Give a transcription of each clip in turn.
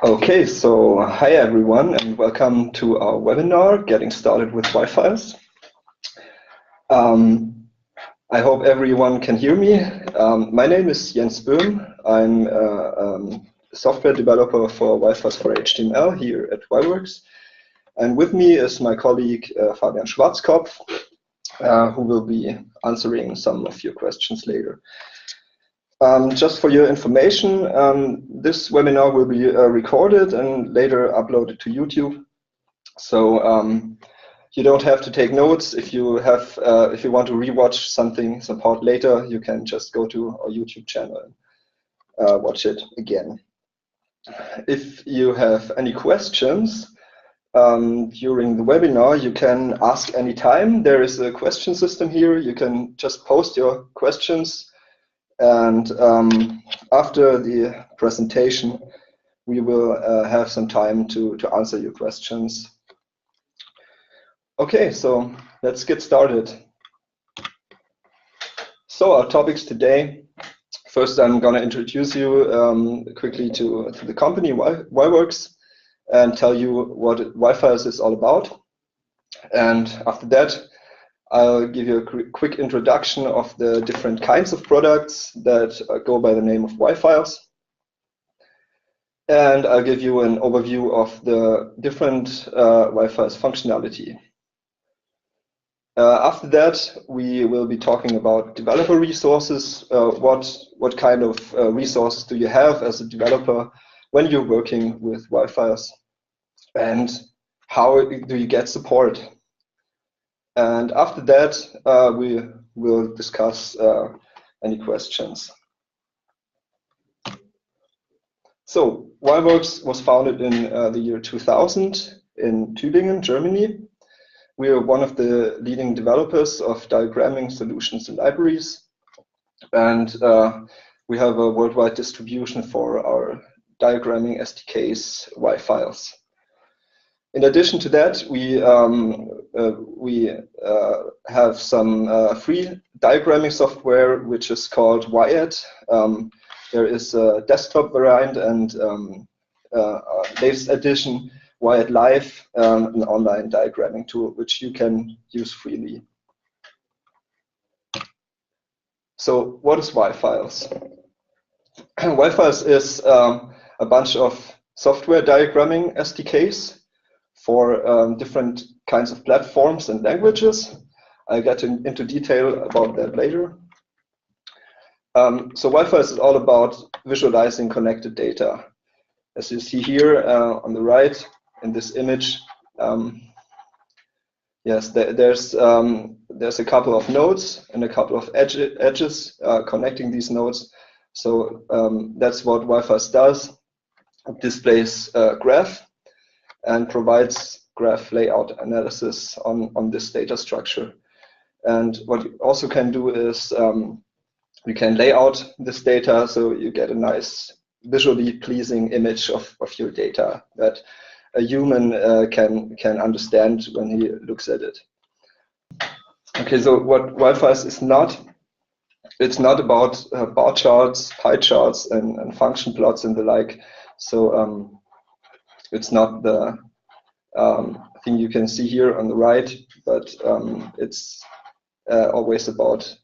Okay, so hi everyone and welcome to our webinar, Getting Started with yFiles. I hope everyone can hear me. My name is Jens Böhm. I'm a software developer for yFiles for HTML here at yWorks. And with me is my colleague Fabian Schwarzkopf, who will be answering some of your questions later. Just for your information, this webinar will be recorded and later uploaded to YouTube. So you don't have to take notes. If you want to rewatch some part later, you can just go to our YouTube channel and watch it again. If you have any questions during the webinar, you can ask anytime. There is a question system here. You can just post your questions. And after the presentation, we will have some time to answer your questions. Okay, so let's get started. So our topics today. First, I'm going to introduce you quickly to the company yWorks and tell you what yFiles is all about. And after that, I'll give you a quick introduction of the different kinds of products that go by the name of yFiles. And I'll give you an overview of the different yFiles functionality. After that, we will be talking about developer resources. What kind of resources do you have as a developer when you're working with yFiles? And how do you get support? And after that, we will discuss any questions. So, yWorks was founded in the year 2000 in Tübingen, Germany. We are one of the leading developers of diagramming solutions and libraries. And we have a worldwide distribution for our diagramming SDKs, yFiles. In addition to that, we have some free diagramming software, which is called yEd. There is a desktop variant and latest edition, yEd Live, an online diagramming tool, which you can use freely. So what is yFiles? yFiles is a bunch of software diagramming SDKs for different kinds of platforms and languages. I'll get into detail about that later. So yFiles is all about visualizing connected data. As you see here on the right in this image, yes, there's a couple of nodes and a couple of edges connecting these nodes. So that's what yFiles does. It displays a graph and provides graph layout analysis on this data structure. And what you also can do is you can lay out this data so you get a nice visually pleasing image of your data that a human can understand when he looks at it. Okay, so what yFiles is not, it's not about bar charts, pie charts, and function plots and the like. So it's not the thing you can see here on the right, but it's always about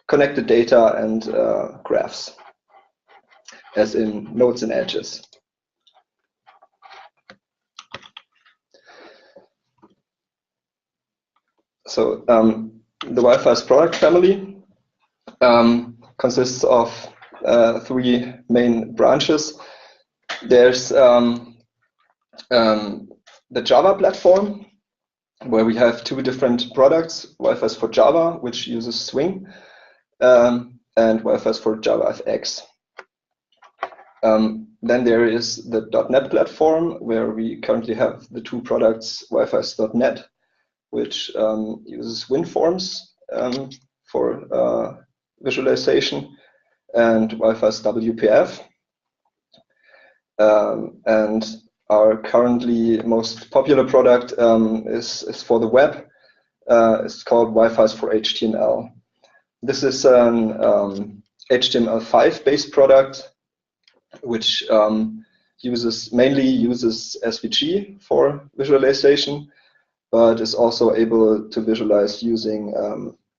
connected data and graphs, as in nodes and edges. So the yFiles product family consists of three main branches. There's the Java platform, where we have two different products, yFiles for Java, which uses Swing, and yFiles for JavaFX. Then there is the .NET platform, where we currently have the two products, yFiles.NET, which uses WinForms for visualization, and yFiles WPF. And our currently most popular product is for the web. It's called yFiles for HTML. This is an HTML5 based product, which mainly uses SVG for visualization, but is also able to visualize using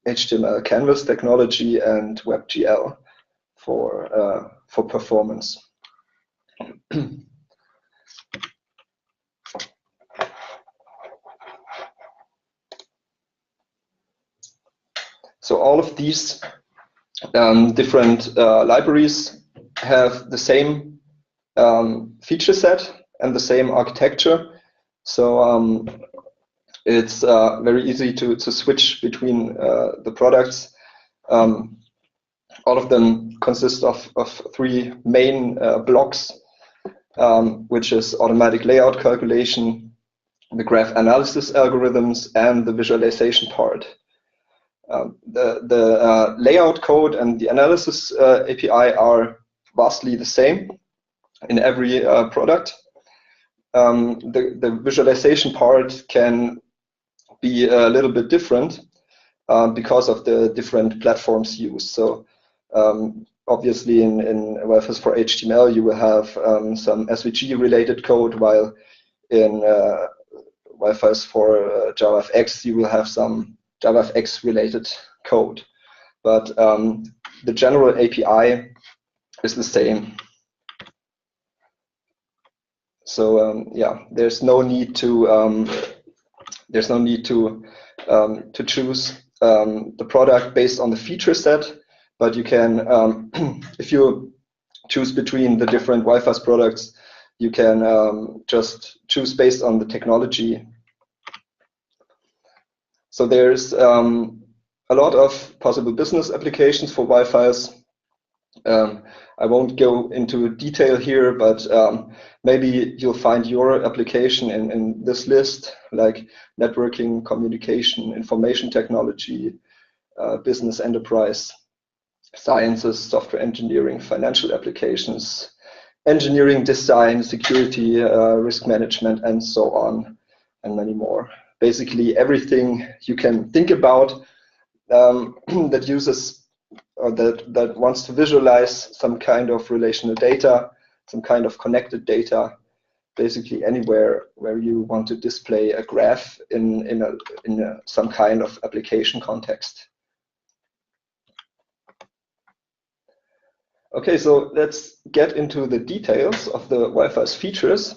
HTML canvas technology and WebGL for performance. So all of these different libraries have the same feature set and the same architecture. So it's very easy to switch between the products. All of them consist of 3 main blocks, which is automatic layout calculation, the graph analysis algorithms, and the visualization part. The layout code and the analysis API are vastly the same in every product. The visualization part can be a little bit different because of the different platforms used. So obviously in yFiles for HTML you will have some SVG related code, while in yFiles for JavaFX you will have some JavaFX related code. But the general API is the same. So yeah, there's no need to choose the product based on the feature set, but you can, if you choose between the different yFiles products, you can just choose based on the technology. So there's a lot of possible business applications for yFiles. I won't go into detail here, but maybe you'll find your application in this list, like networking, communication, information technology, business enterprise, sciences, software engineering, financial applications, engineering design, security, risk management, and so on, and many more. Basically everything you can think about that uses or that wants to visualize some kind of relational data, some kind of connected data, basically anywhere where you want to display a graph in some kind of application context. Okay, so let's get into the details of the yFiles features.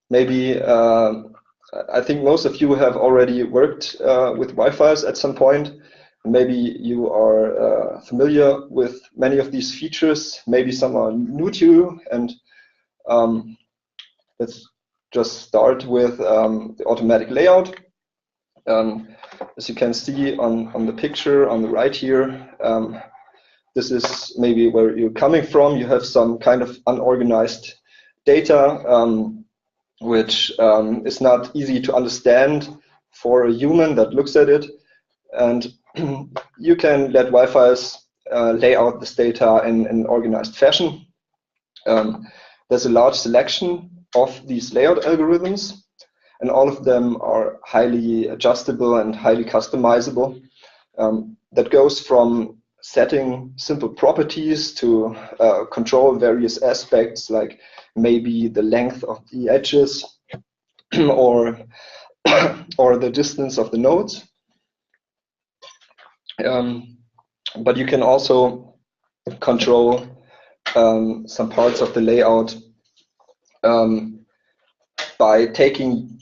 Maybe I think most of you have already worked with yFiles at some point. Maybe you are familiar with many of these features. Maybe some are new to you. And let's just start with the automatic layout. As you can see on the picture on the right here, this is maybe where you're coming from. You have some kind of unorganized data, which is not easy to understand for a human that looks at it. And you can let yFiles lay out this data in an organized fashion. There's a large selection of these layout algorithms, and all of them are highly adjustable and highly customizable. That goes from setting simple properties to control various aspects, like maybe the length of the edges or the distance of the nodes. But you can also control some parts of the layout by taking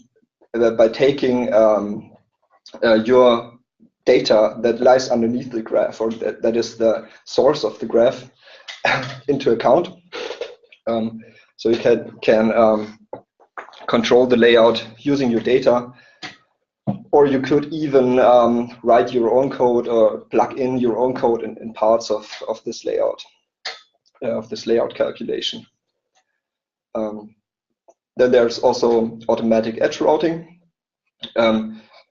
your data that lies underneath the graph, or that is the source of the graph, into account. So you can control the layout using your data, or you could even write your own code or plug in your own code in parts of this layout, calculation. Then there's also automatic edge routing,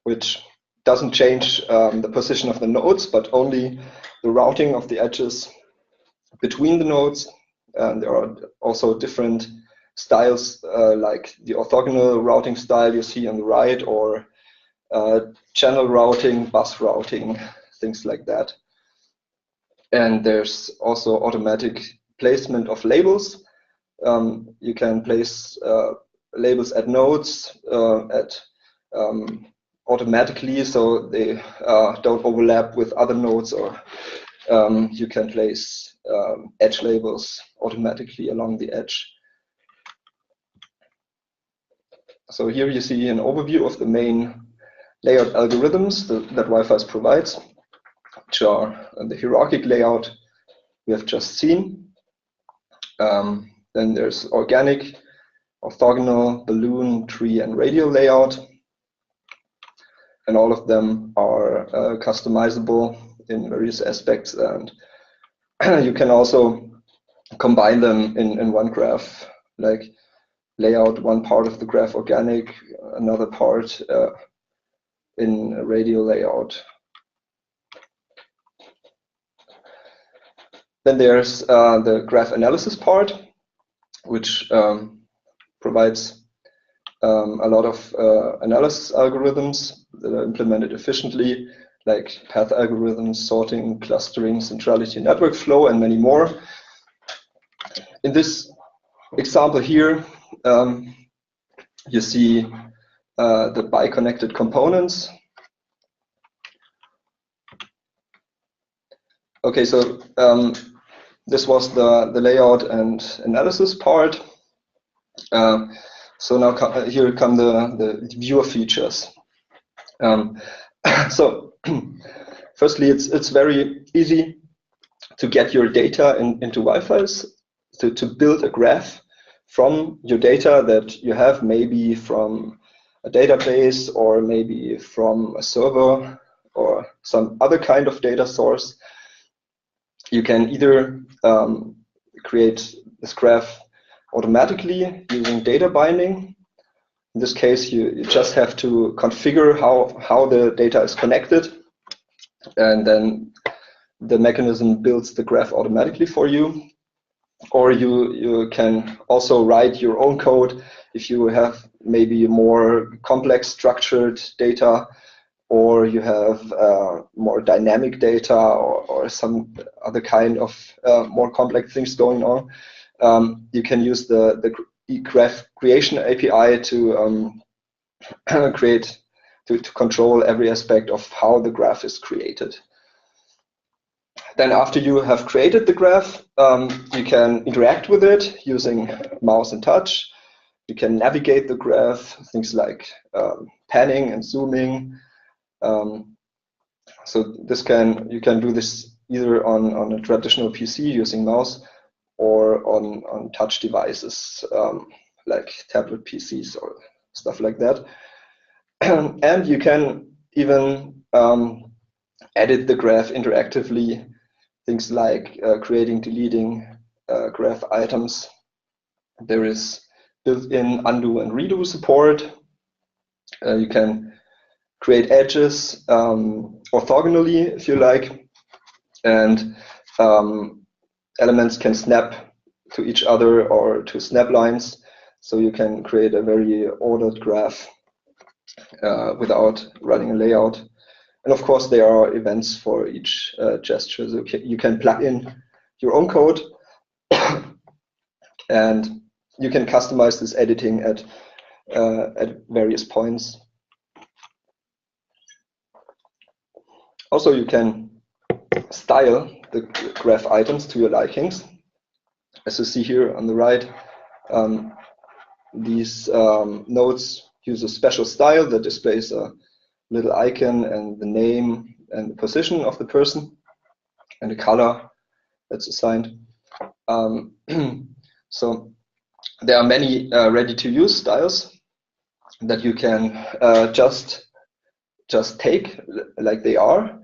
which doesn't change the position of the nodes, but only the routing of the edges between the nodes. And there are also different styles, like the orthogonal routing style you see on the right, or channel routing, bus routing, things like that. And there's also automatic placement of labels. You can place labels at nodes automatically, so they don't overlap with other nodes, or you can place edge labels automatically along the edge. So here you see an overview of the main layout algorithms that yFiles provides, which are the hierarchic layout we have just seen. Then there's organic, orthogonal, balloon, tree, and radial layout. And all of them are customizable in various aspects, and you can also combine them in one graph, like lay out one part of the graph organic, another part in a radial layout. Then there's the graph analysis part, which provides a lot of analysis algorithms that are implemented efficiently, like path algorithms, sorting, clustering, centrality, network flow, and many more. In this example here, you see the bi-connected components. Okay, so this was the layout and analysis part. So now here come the viewer features. So firstly, it's very easy to get your data into yFiles, to build a graph from your data that you have, maybe from a database or maybe from a server or some other kind of data source. You can either create this graph automatically using data binding. In this case, you just have to configure how the data is connected, and then the mechanism builds the graph automatically for you. Or you can also write your own code if you have maybe more complex structured data, or you have more dynamic data, or some other kind of more complex things going on. You can use the graph creation API to to control every aspect of how the graph is created. Then after you have created the graph, you can interact with it using mouse and touch. You can navigate the graph, things like panning and zooming. So you can do this either on a traditional PC using mouse, or on touch devices like tablet PCs or stuff like that. And you can even edit the graph interactively, things like creating, deleting graph items. There is built-in undo and redo support. You can create edges orthogonally if you like, and elements can snap to each other or to snap lines, so you can create a very ordered graph without running a layout. And of course, there are events for each gesture, so you can plug in your own code, and you can customize this editing at various points. Also, you can style the graph items to your likings. As you see here on the right, these nodes use a special style that displays a little icon and the name and the position of the person and the color that's assigned. So there are many ready-to-use styles that you can just take like they are,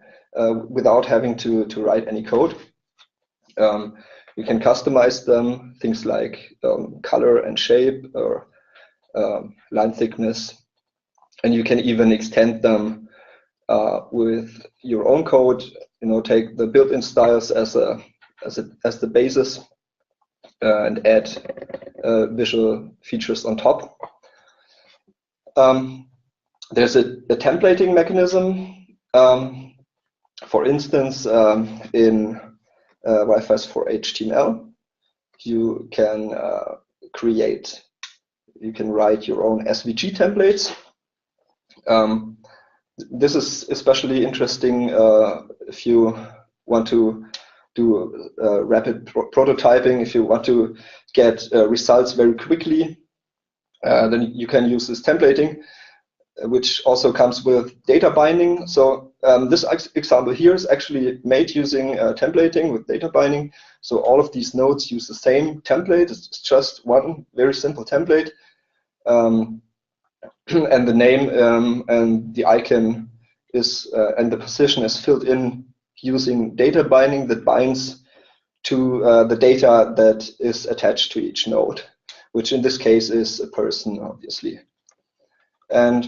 without having to write any code. You can customize them, things like color and shape, or line thickness, and you can even extend them with your own code. Take the built-in styles as the basis, and add visual features on top. There's a templating mechanism. For instance, in yFiles for HTML, you can write your own SVG templates. This is especially interesting if you want to do rapid prototyping, if you want to get results very quickly, then you can use this templating, which also comes with data binding. So this example here is actually made using templating with data binding. So all of these nodes use the same template. It's just one very simple template. And the name and the icon is and the position is filled in using data binding that binds to the data that is attached to each node, which in this case is a person, obviously. And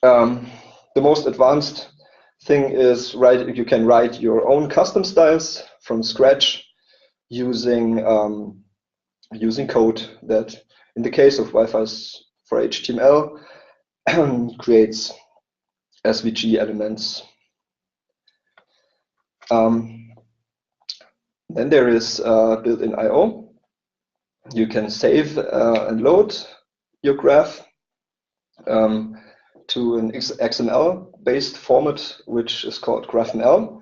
the most advanced thing is you can write your own custom styles from scratch using code that, in the case of yFiles for HTML, creates SVG elements. Then there is built-in I/O. You can save and load your graph to an XML-based format, which is called GraphML.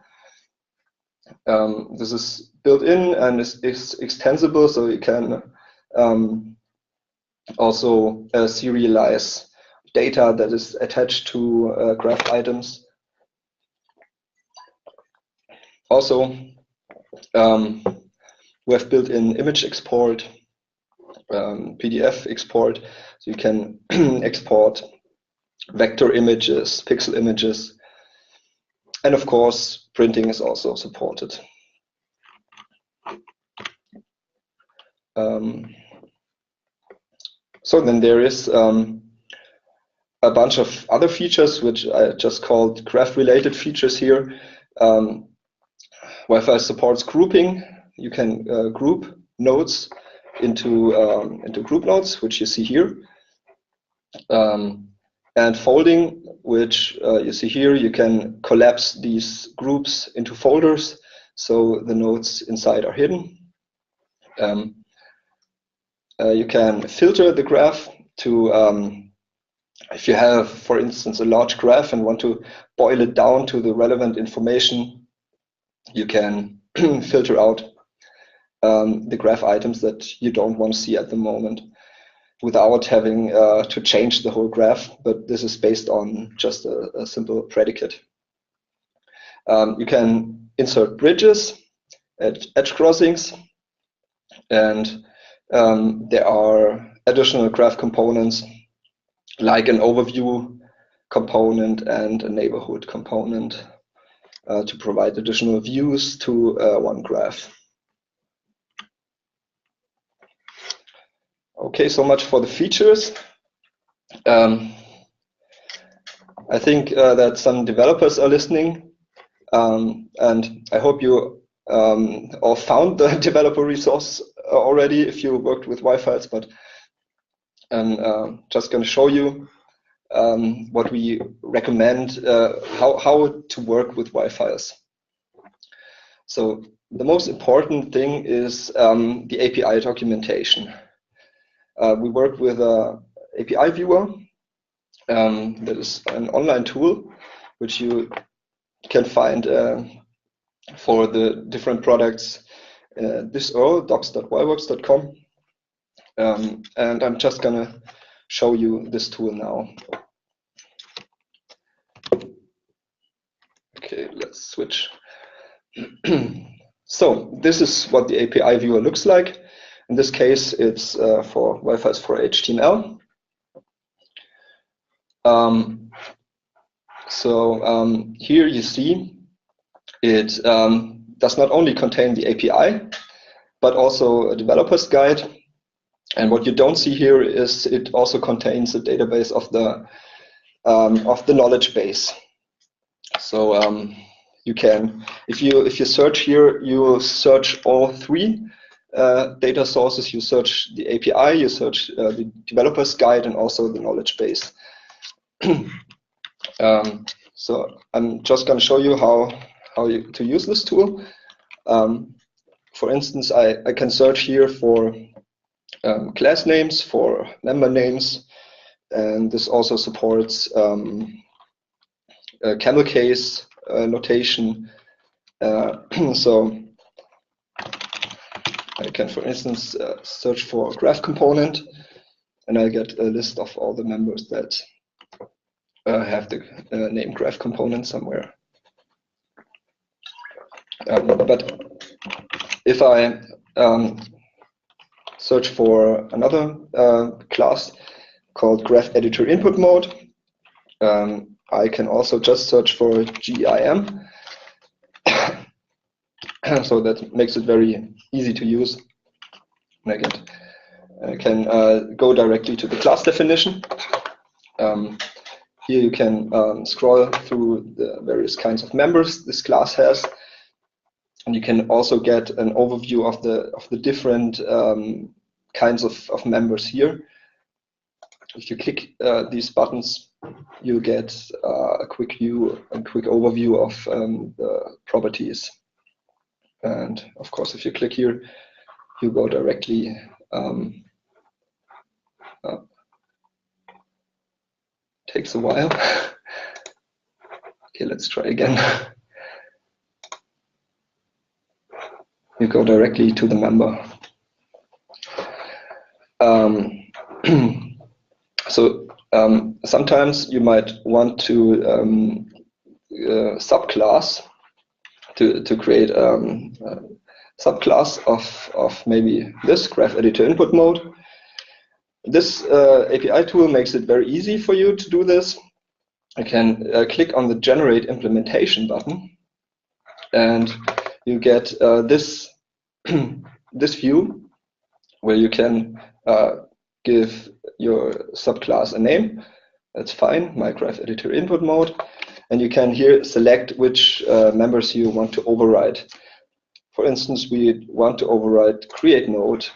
This is built in and is extensible, so you can also serialize data that is attached to graph items. Also, we have built-in image export, PDF export, so you can export vector images, pixel images, and of course, printing is also supported. So then there is a bunch of other features, which I just called graph-related features here. yFiles supports grouping. You can group nodes into group nodes, which you see here. And folding, which you see here, you can collapse these groups into folders, so the nodes inside are hidden. You can filter the graph to, if you have, for instance, a large graph and want to boil it down to the relevant information, you can filter out the graph items that you don't want to see at the moment without having to change the whole graph, but this is based on just a simple predicate. You can insert bridges at edge crossings, and there are additional graph components like an overview component and a neighborhood component to provide additional views to one graph. Okay, so much for the features. I think that some developers are listening, and I hope you all found the developer resource already if you worked with yFiles, but I'm just going to show you what we recommend, how to work with yFiles. So the most important thing is the API documentation. We work with an API viewer that is an online tool which you can find for the different products this URL, docs.yworks.com. And I'm just going to show you this tool now. Okay, let's switch. So this is what the API viewer looks like. In this case, it's for yFiles for HTML. Here you see it does not only contain the API, but also a developer's guide. And what you don't see here is it also contains a database of the knowledge base. So you can, if you search here, you will search all three data sources. You search the API, you search the developer's guide, and also the knowledge base. So I'm just going to show you how to use this tool. For instance, I can search here for class names, for member names, and this also supports camel case notation. So I can, for instance, search for graph component, and I get a list of all the members that have the name graph component somewhere. But if I search for another class called graph editor input mode, I can also just search for GIM. So that makes it very easy to use. And I can go directly to the class definition. Here you can scroll through the various kinds of members this class has, and you can also get an overview of the different kinds of members here. If you click these buttons, you get a quick overview of the properties. And of course, if you click here, you go directly. Takes a while. Okay, let's try again. You go directly to the member. So sometimes you might want to subclass to create a subclass of maybe this graph editor input mode. This API tool makes it very easy for you to do this. You can click on the generate implementation button, and you get this this view where you can give your subclass a name. That's fine, my graph editor input mode. And you can here select which members you want to override. For instance, we want to override create node.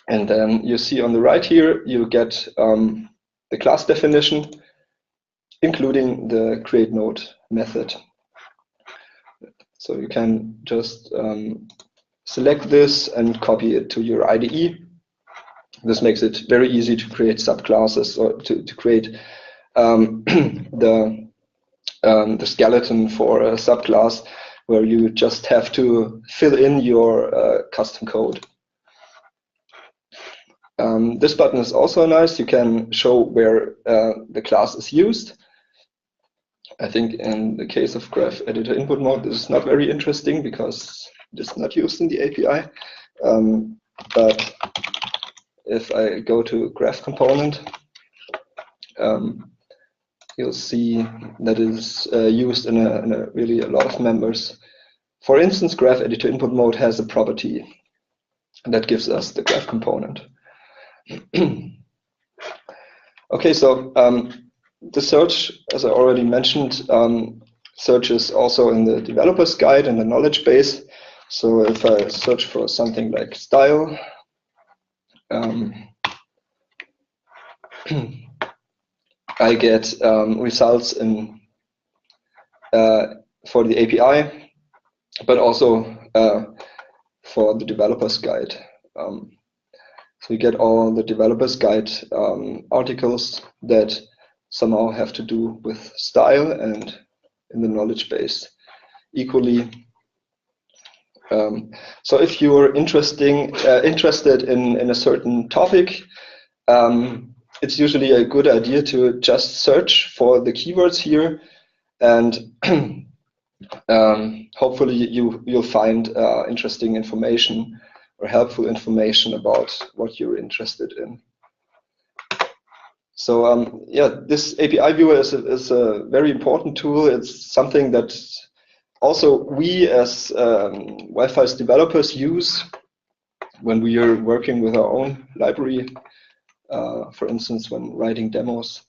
And then you see on the right here, you get the class definition, including the create node method. So you can just select this and copy it to your IDE. This makes it very easy to create subclasses or to create the skeleton for a subclass where you just have to fill in your custom code. This button is also nice. You can show where the class is used. I think in the case of graph editor input mode, this is not very interesting because it is not used in the API. But if I go to graph component, you'll see that it is used in a really a lot of members. For instance, graph editor input mode has a property that gives us the graph component. Okay, so the search, as I already mentioned, searches also in the developer's guide and the knowledge base. So if I search for something like style, I get results in for the API, but also for the developer's guide. So you get all the developer's guide articles that somehow have to do with style and in the knowledge base equally. So if you're interested in a certain topic, it's usually a good idea to just search for the keywords here, and hopefully you'll find interesting information or helpful information about what you're interested in. So yeah, this API viewer is a very important tool. It's something that also we as yFiles developers use when we are working with our own library, for instance, when writing demos.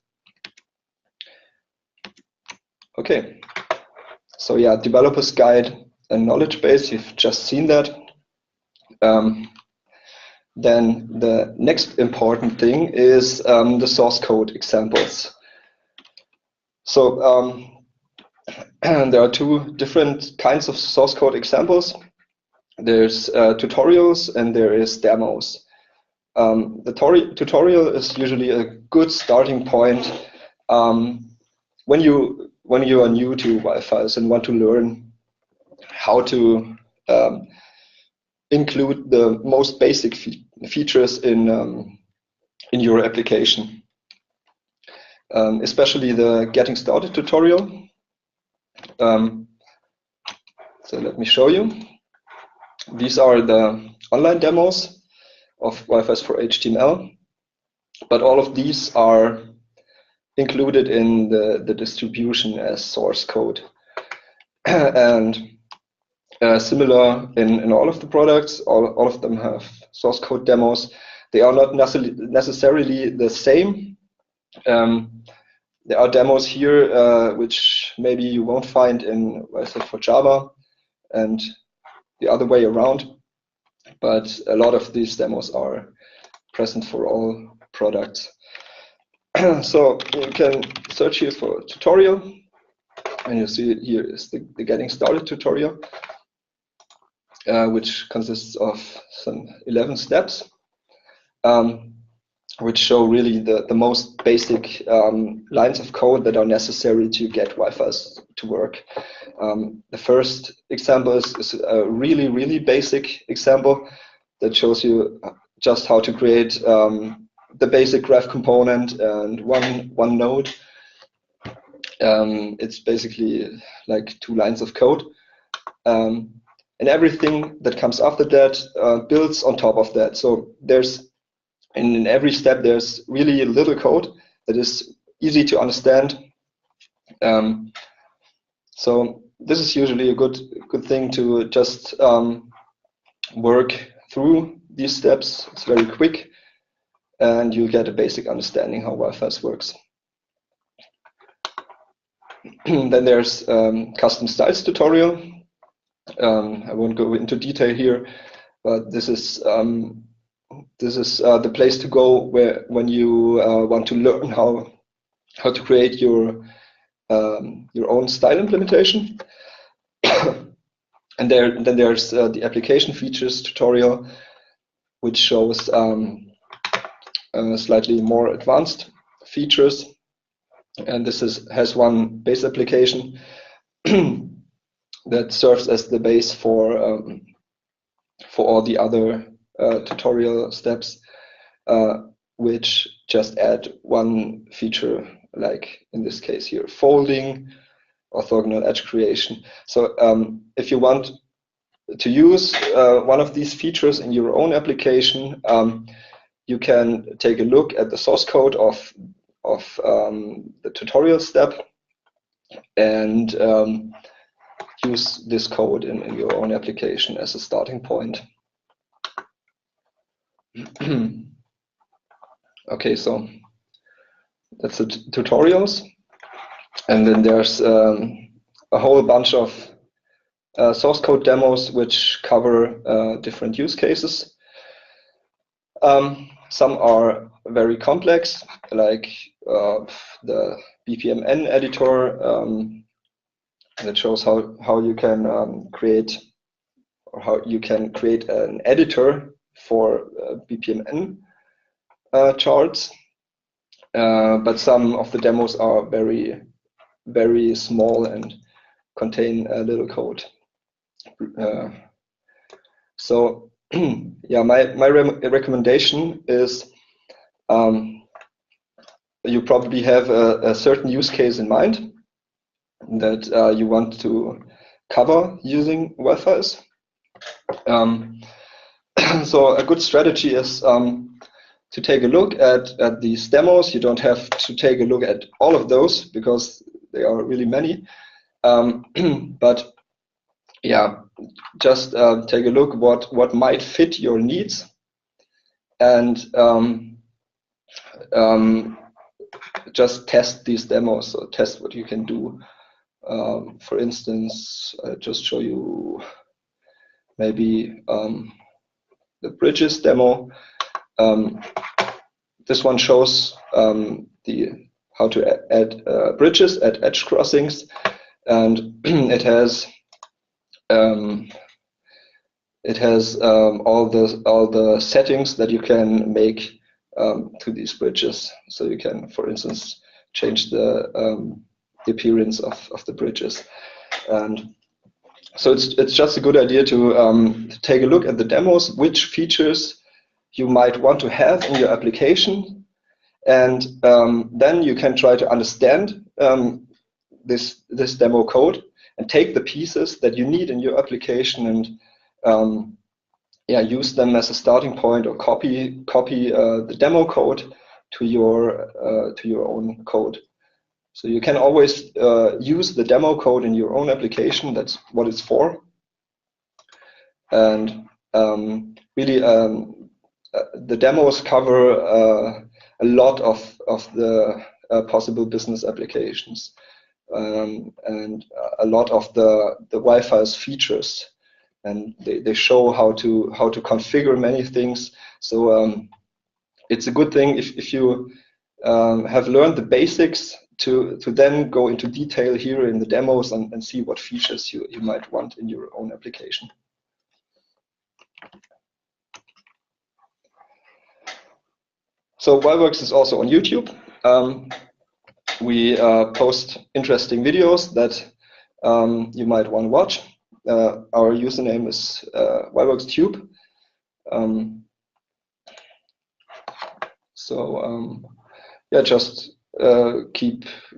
Okay, so yeah, developer's guide and knowledge base, you've just seen that. Then the next important thing is the source code examples. So there are two different kinds of source code examples. There's tutorials and there is demos. The tutorial is usually a good starting point when you are new to yFiles and want to learn how to include the most basic features in your application. Especially the getting started tutorial. So let me show you. These are the online demos of yFiles for HTML, but all of these are included in the distribution as source code. And similar in all of the products, all of them have source code demos. They are not necessarily the same. There are demos here which maybe you won't find in yFiles for Java and the other way around, but a lot of these demos are present for all products. So you can search here for tutorial, and you see here is the getting started tutorial, which consists of some 11 steps, which show really the most basic lines of code that are necessary to get yFiles to work. The first example is a really basic example that shows you just how to create the basic graph component and one node. It's basically like 2 lines of code. And everything that comes after that builds on top of that. So there's in every step there's really little code that is easy to understand. So this is usually a good thing to just work through these steps. It's very quick, and you get a basic understanding how yFiles works. Then there's custom styles tutorial. I won't go into detail here, but this is the place to go when you want to learn how to create your own style implementation. And then there's the application features tutorial, which shows slightly more advanced features. And this has one base application that serves as the base for all the other tutorial steps, which just add one feature, like in this case here, folding, orthogonal edge creation. So if you want to use one of these features in your own application, you can take a look at the source code of the tutorial step and use this code in your own application as a starting point. Okay, so that's the tutorials, and then there's a whole bunch of source code demos which cover different use cases. Some are very complex, like the BPMN editor that shows how you can create an editor for BPMN charts. But some of the demos are very small and contain a little code. So yeah, my recommendation is you probably have a certain use case in mind that you want to cover using yFiles. So a good strategy is to take a look at these demos. You don't have to take a look at all of those because there are really many. But yeah, just take a look what might fit your needs, and just test these demos. So test what you can do. For instance, I'll just show you maybe the bridges demo. This one shows how to add bridges at edge crossings, and it has it has all the settings that you can make to these bridges. So you can, for instance, change the appearance of the bridges. And so it's just a good idea to take a look at the demos, which features you might want to have in your application, and then you can try to understand this demo code and take the pieces that you need in your application and use them as a starting point, or copy the demo code to your own code. So you can always use the demo code in your own application. That's what it's for. And really, the demos cover a lot of the possible business applications and a lot of the yFiles features. And they show how to configure many things. So it's a good thing if you have learned the basics to then go into detail here in the demos and see what features you might want in your own application. So yWorks is also on YouTube. We post interesting videos that you might want to watch. Our username is yWorksTube.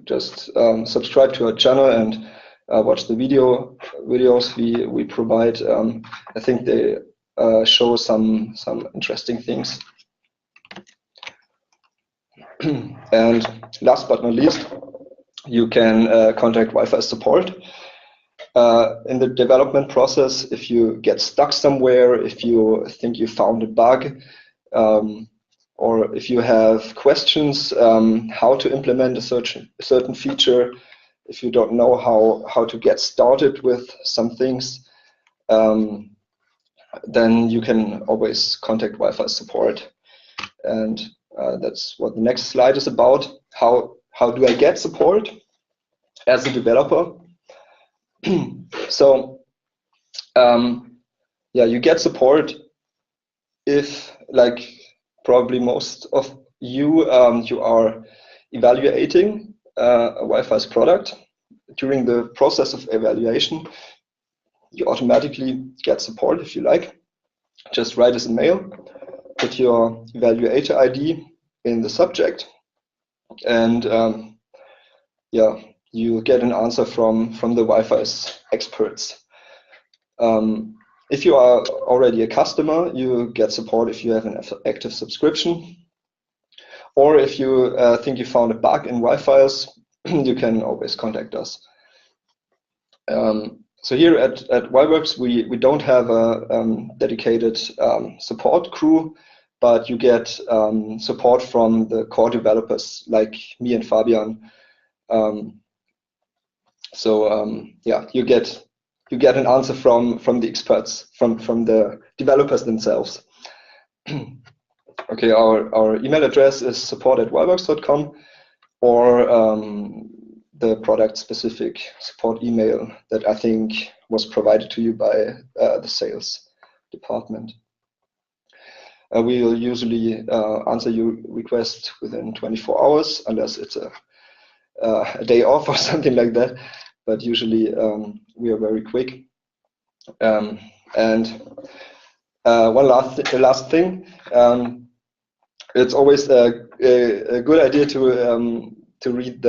Just subscribe to our channel and watch the videos we provide. I think they show some interesting things. And last but not least, you can contact yFiles support in the development process if you get stuck somewhere, if you think you found a bug, or if you have questions how to implement a certain feature, if you don't know how to get started with some things, then you can always contact yFiles support. And that's what the next slide is about. How do I get support as a developer? So you get support if, like probably most of you, you are evaluating a yFiles product. During the process of evaluation, you automatically get support if you like. Just write us a mail, put your evaluator ID in the subject, and you get an answer from the yFiles experts. If you are already a customer, you get support if you have an active subscription. Or if you think you found a bug in yFiles, you can always contact us. So here at yWorks, we don't have a dedicated support crew, but you get support from the core developers like me and Fabian. You get an answer from the experts, from the developers themselves. Okay, our email address is support@yworks.com, or the product-specific support email that I think was provided to you by the sales department. We will usually answer your request within 24 hours, unless it's a day off or something like that. But usually we are very quick. And one last thing, it's always a good idea to read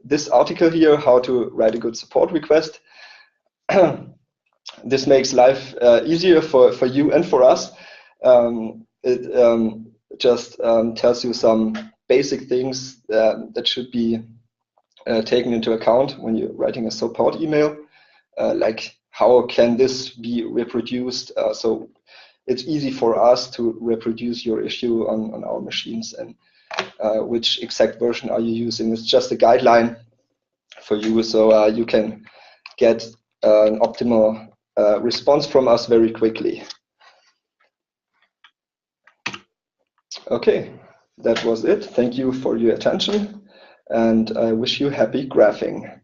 this article here, how to write a good support request. This makes life easier for you and for us. It just tells you some basic things that should be taken into account when you're writing a support email, like how can this be reproduced, so it's easy for us to reproduce your issue on our machines, and which exact version are you using. It's just a guideline for you, so you can get an optimal response from us very quickly. Okay, that was it. Thank you for your attention, and I wish you happy graphing.